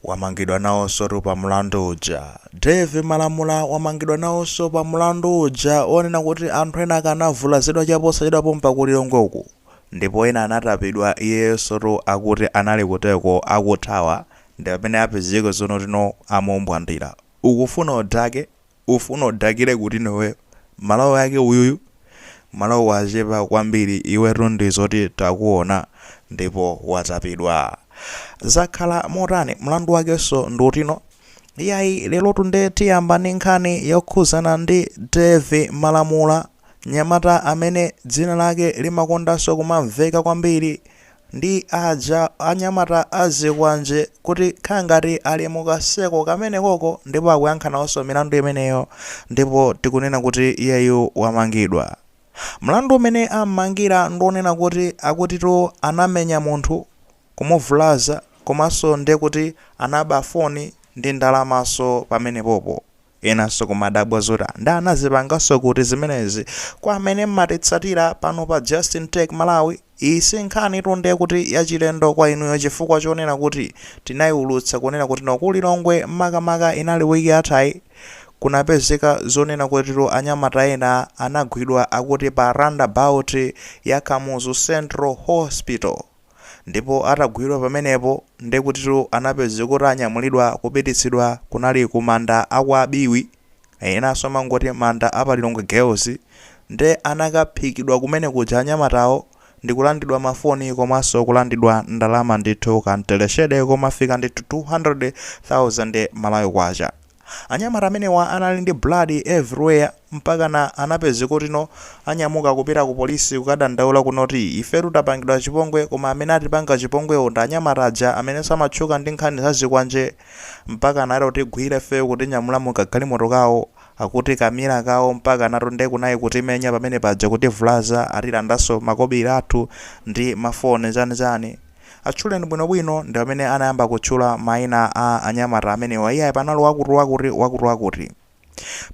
wamangidwa nawonso pa mlandu uja. Dave Malamula wamangidwa nawonso pa mlandu uja onena kuti anthu ena akanavulazidwa chaposachedwapo mpakulilongwe uku, ndipo ena anatapidwa iyenso akuti anali kuteko akuthawa, ndi pamene apezeka zono tino amombwandira. Ukufuna udake, ufuna udakire kuti nowe malawo yake uyuyu malawo wachepa kwambiri, iwetu ndizoti takuona ndipo watapidwa. Zakhala motani mlandu wakenso ndutino iyayi. Lero tunde tiyamba ndi nkhani yokhuzana ndi Dave Malamula, nyamata amene dzina lake limakondanso kumamveka kwambiri ndi aja anyamata azikwanje kuti khangati ali mukaseko kamene koko, ndipo akuyankhananso milandu imeneyo, ndipo tikunena kuti iyeyu wamangidwa. Mlandu umene ammangira ndonena kuti akutito anamenya munthu kumuvulaza, komanso ndi kuti anaba foni ndi ndalamaso pamenepopo. Enanso kumadabwa zoti ndi anazipanganso kuti zimenezi kwa amene mmatitsatira pano pa Justin Tech Malawi. Isi nkhani tonde kuti yachilendo kwa inuyo, chifukwa chonena kuti tinayiulutsa kunena kuti nokulilongwe makamaka inali wiki yathayi kunapezeka zonena kuti anyamata ena anagwidwa akuti pa roundabout ya Kamuzu Central Hospital, ndipo atagwidwa pamenepo ndi kuti anapezeka kuti anyamulidwa kupititsidwa kunali kumanda akwabiwi, enanso mangoti manda apalilongwe girls, ndi anakaphikidwa kumene kuja anyamatawo ndi kulandidwa mafoni komanso kulandidwa ndalama ndithu kanteleshede komafika ndithu 200,000 Malawi kwacha. Anyamata amenewa anali ndi blood everywhere mpaka anapezeka kuti anyamuka kupita ku polisi kukadandaula kunoti ifetu tapangidwa chipongwe, koma amene atipanga chipongwewo ndi anyamata aja amene samatchuka ndi nkhani zazikwanje, mpaka anati kutigwira ife kuti nyamula mukagalimoto kawo akuti kamira kawo, mpaka anatonde kunayi kutimenya pamene paja kutivulaza atilandanso makobiri athu ndi mafoni chani. Atchuleni bwinobwino ndi amene anayamba kutchula mayina a anyamata amenewa. Iye panali wakuti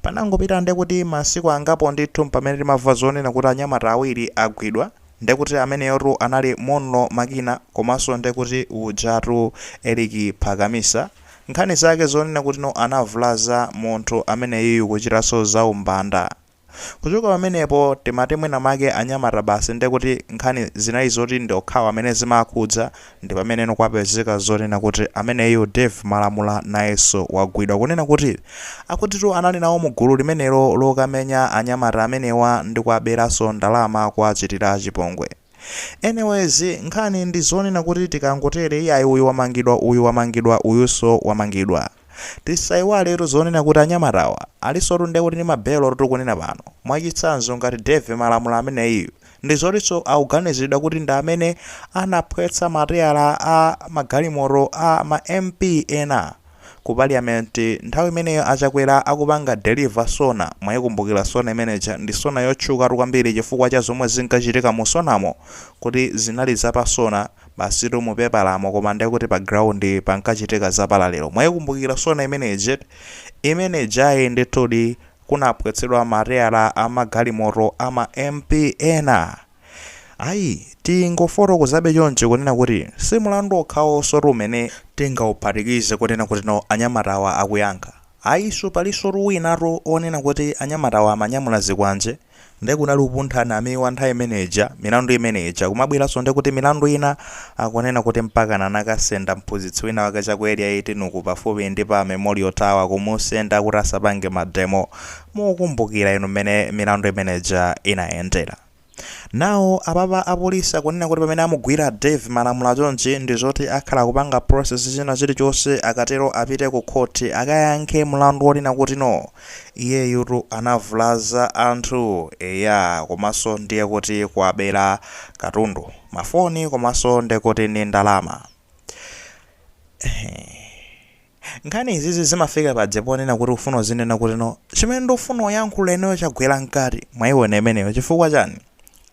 panangopita ndi kuti masiku angapo ndithu pamene timamva zonena kuti anyamata awiri agwidwa, ndi kuti ameneyotu anali Mono Makina komanso ndi kuti ujatu Eric Phakamisa. Nkhani zake zonena kuti anavulaza munthu ameneyu kuchitanso za umbanda. Kuchoka pamenepo timati mwina make anyamata basi, ndi kuti nkhani zinayi zoti ndi okhawa amene zimakhudza, ndi pamene kwapezeka zonena kuti ameneyu Dave Malamula nayenso wagwidwa, kunena kuti akutitu anali nawo mugulu limenelo lokamenya anyamata amenewa ndi kuaberanso ndalama kuachitira chipongwe. Anyways, nkhani ndi zonena kuti tikangotere iyayi uyu wamangidwa uyunso wamangidwa. Tisayiwale zonena kuti anyamatawa alisotu ndi kuti ndi mabelo tikunena pano mwachitsanzo ngati Dave Malamula ameneyu ndi zotinso akuganiziridwa kuti ndi amene anaphwetsa mateyala a magalimoto a ma MP ena ku parliament nthawi imeneyo achakwera akupanga deliver sona. Mwayikumbukira sona imeneja ndi sona yotchuka kwambiri chifukwa cha zomwe zinkachitika mu sonamo, kuti zinali zapasona basi mupepalamo, koma ndi kuti pa ground pankachitika zapalalero. Mwayikumbukira sona imenejayi ndithudi kunaphwetsedwa mateyala a magalimoto a ma MP ena. Ayi tingofotokozabe chonchi kunena kuti si mulandu okhawonso umene tingauphatikize kunena kuti anyamatawa akuyankha. Ayiso palinso winatu onena kuti anyamatawa amanyamula zikwanje, ndi kunali upunthana amene wa nthawi imeneja milandu imeneja kumabweranso ndi kuti milandu ina akunena kuti mpaka anakasenda mphunzitsi wina wake chaku area 18 uku pafupi ndi pa Memorial Tower kumusenda kuti asapange mademo. Mukumbukira inu mmene milandu imeneja inayendera. Nawo apapa apolisi akunena kuti pamene amugwira Dave Malamula chonchi ndi zoti akhala kupanga process china chilichonse akatero apite ku court akayankhe mlandu wonena kuti iyeyu anavulaza anthu eya, komanso ndiye kuti kuabera katundu mafoni komanso ndi kuti ni ndalama. Nkhani izizi zimafika padze ponena kuti ufuna zinena kuti chimene ndofuna uyankhula ineyo chagwera mkati mwayiona imeneyo. Chifukwa chani?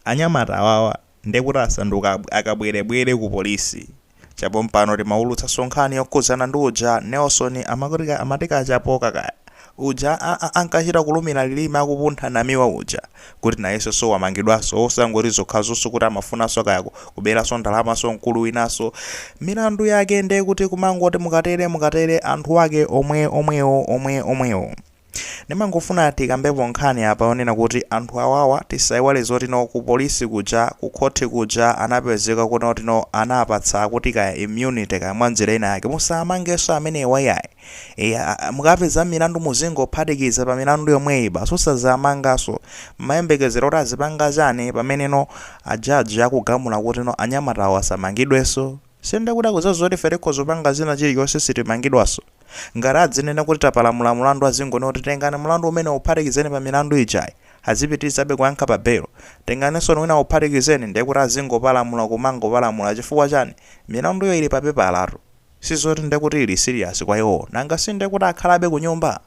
Anyamata awawa ndi kuti asanduka akabwerebwere ku polisi. Chapo mpano timaulutsa nkhani yokhuzana ndi uja Nelson amatika chapo kaka uja ankachita kulumira lilime akupuntha namiwa uja kuti nayenso so wamangidwanso osangoti zokhazonso kuti amafunanso kayako kuberanso ndalamaso mkulu winaso milandu yake ndiye kuti kumangoti mukatere anthu ake omwewo. Ndimangofuna tikambepo nkhani apa onena kuti anthu awawa tisayiwale zoti ku polisi kuja ku khoti kuja anapezeka kuti anapatsa kuti kaya immunity kaya mwanjira ina yake musamangenso amenewa yayi mukapeza milandu muzingophatikiza pa milandu yomweyi basi osazamanganso mayembekezero kuti azipanga chani pamene ajaji akugamula kuti anyamatawo asamangidwenso sindikuti akuzazoti fereko zopanga zina chiliyonse sitimangidwanso ngati adzinena kuti tapalamula mulandu azingone kuti tengani mulandu umene uphatikizeni pa milandu ijayi azipitizabe kuyankha pa belo tenganenso wina uphatikizeni ndiye kuti azingopalamula kumangopalamula chifukwa chani milanduyo ili papepa alatu sizoti ndiye kuti ili serious kwa iwo nanga sinde kuti akhalabe ku nyumba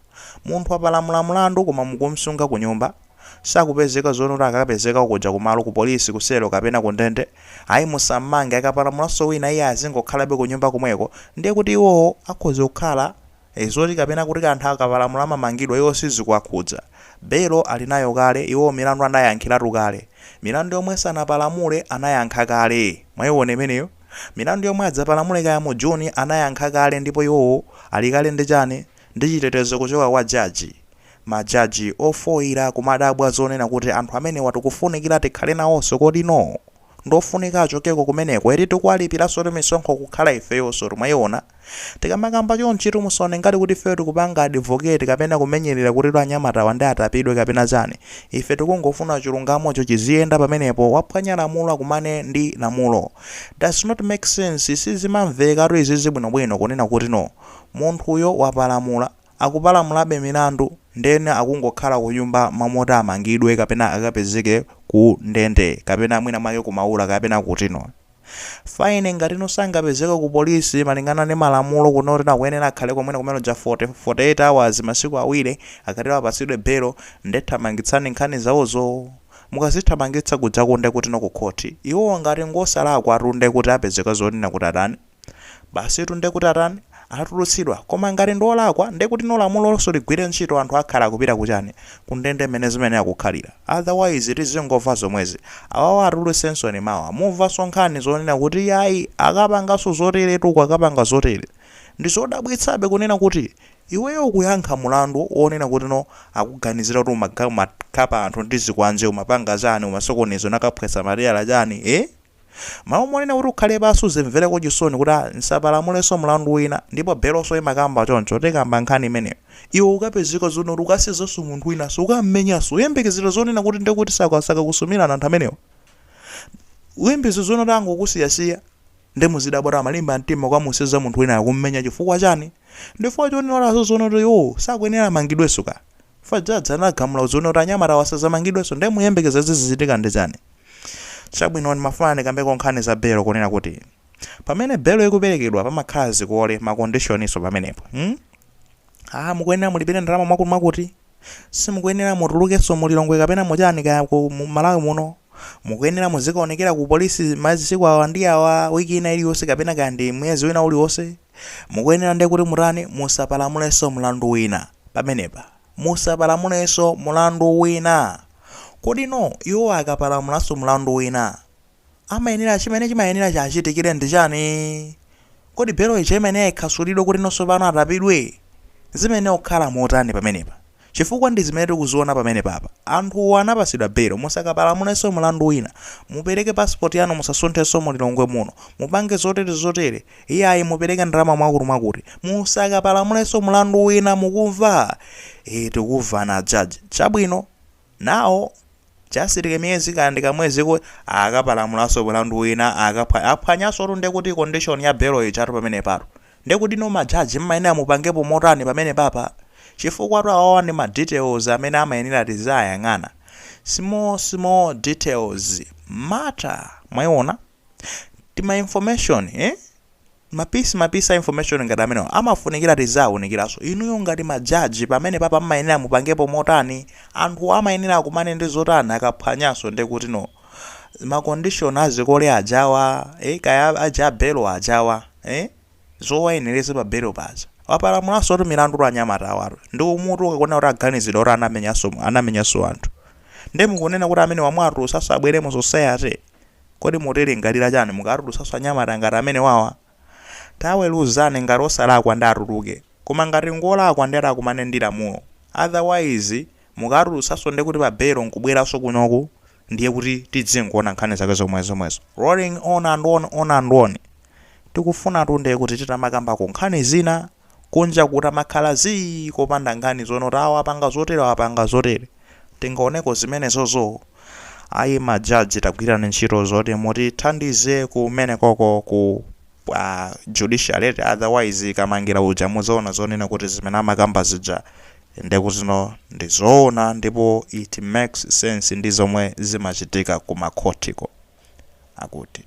munthu apalamula mulandu koma mukumsunga ku nyumba sakupezeka zonoti akapezeka kuja kumalo ku polisi kuselo kapena ku ndende ayi musammange akapalamulanso wina iye azingokhalabe ku nyumba kumweko ndiye kuti iwowo akhoza kukhala zoti kapena kuti anthu akapalamula amamangidwa iwo sizikuwakhudza belo ali nayo kale iwo milandu anayankhiratu kale milandu yomwe sanapalamule anayankha kale mwayiona imeneyo milandu yomwe adzapalamule kaya mu Juni anayankha kale ndipo iwowo ali kale ndi chani ndi chitetezo kuchoka kwa jaji majaji ofoira kumadabwa zonena kuti anthu amene watukufunikira tikhale nawonso kodi no ndofunika achokeko kumeneko eri tikuwalipiranso misonkho kukhala ifeyonso mwayiona tikamakamba chonchitu musone ngati kuti ifeyo tikupanga advocate kapena kumenyerera kuti anyamatawa ndi atapidwe kapena chani ife tikungofuna chilungamocho chiziyenda pamenepo waphwanya lamulo akumane ndi lamulo does not make sense sizimamveka izi zibwinobwino kunena kuti no munthuyo wapalamula akupalamulabe milandu ndene akungokhala ku nyumba mamoti amangidwe kapena akapezeke ku ndende kapena mwina mwake kumaula kapena kutino fine ngati sangapezeka ku polisi malingana ndi malamulo kunoti akuyenera akhale komwena kumene ja 48 hours masiku awiri akati apatsidwe belo ndethamangitsani nkhani zawozo mukazithamangitsa kuja kunde kuti ku khoti iwo ngati ngosalakwa atunde kuti apezeka zonena kuti atani basi tunde kuti atani atulutsidwa koma ngati ndolakwa ndiye kuti lamulo lonso ligwire ntchito anthu akhala kupita kuchani kundende mene zimene akukhalira otherwise tizingomva zomwezi awawa atulutsenso ni mawa mumvanso nkhani zonena kuti yayi akapanganso zotere tuku akapanga zotere ndi zodabwitsabe kunena kuti iweyo kuyankha mulandu onena kuti akuganizira kuti umakhapa anthu ndi zikwanje umapanga chani umasokonezo nakaphwesa materiala chani mawu monena kuti ukhale basu zimvere kuchisoni kuti nsapalamulenso mulandu wina ndipo belonso imakamba choncho tikamba nkhani imeneyo iwe ukapezeka zonoti ukasizonso munthu winaso ukammenyanso uyembekezera zonena kuti ndiye kuti sakasaka kusumirana anthu amenewo uyembeze zonoti angokusiyasiya ndi muzidabwera malimba mtima kwamusiza munthu wina akummenya chifukwa chani ndifukwa chonena zonoti sakuyenera mangidwenso ka fajaji anagamula zonoti anyamata wasazamangidwenso ndiye muyembekeza zizichitika ndi chani chabwino ndimafuna ndikambeko nkhani za belo kunena kuti pamene belo ikuperekedwa pamakhala zikole makondishoniso pamenepo mukuyenera mulipire ndalama mwakuti simukuyenera mutulukenso mulilongwe kapena muchani kaya ku Malawi muno mukuyenera muzikaonekera ku polisi masiku awa ndi awa wiki ina iliyonse kapena kaya ndi mwezi wina uliwonse mukuyenera ndiye kuti mutani musapalamulenso mulandu wina pamenepa musapalamulenso mulandu wina kodi iwo akapalamulanso mulandu wina amayenera chimene chimayenera chachitikire ndi chani kodi belo ichi imeneyi ikhasulidwe kuti nonso pano atapidwe zimene okhala motani pamenepa chifukwa ndi zimene tikuziona pamene papa anthu anapasidwa belo musakapalamulenso mulandu wina mupereke passport yanu musasunthenso mulilongwe muno mupange zotere iyayi mupereke ndalama mwakuti musakapalamulenso mulandu wina mukumva tikuvana jaji chabwino nawo chasitike miyezi kandi kamwezi ko akapalamulanso mulandu wina aphwanyanso tunde kuti condition ya belo ichatu pamene pato ndiye kuti majaji mmayenera mupangepo motani pamene papa chifukwa awawa ndi ma details amene amayenera tizayang'ana small details matter mwayiona tima information mapisa information ngati amenewo amafunikira tizawunikiranso inuyo ngati majaji pamene papa mmayenera mupangepo motani anthu amayenera kumane ndi zotani akaphwanyanso ndi kuti ma condition azikole ajawa kaya aja belo ajawa zowayenereza pa belo paja wapalamulanso kuti milandu lwa anyamata awatu ndi umutu ukakuona kuti aganizidwa kuti anamenyanso anthu ndi mukunena kuti amene wamwatu sasa abwere mu society kodi mutilingalira chani mukatulusaso anyamata ngati amene wawa taweruzane ngati osalakwa ndi atuluke koma ngati ngolakwa ndi atakumane ndi lamulo otherwise mukatulusaso ndi kuti pa belo nkubweranso kunoku ndiye kuti tidzingoona nkhani zake zomwezo rolling on and on tikufuna tunde kuti titamakambako nkhani zina kunja kuti amakhala kopanda nkhani zono tawo apanga zotere tingaoneko zimenezozo ayi majaji tagwirana ntchito zoti mutithandize kumene koko ku judiciary otherwise kamangira uja muzaona zonena kuti zimene amakamba zija ndekuti zino ndizoona ndipo it makes sense ndi zomwe zimachitika ku makhotiko akuti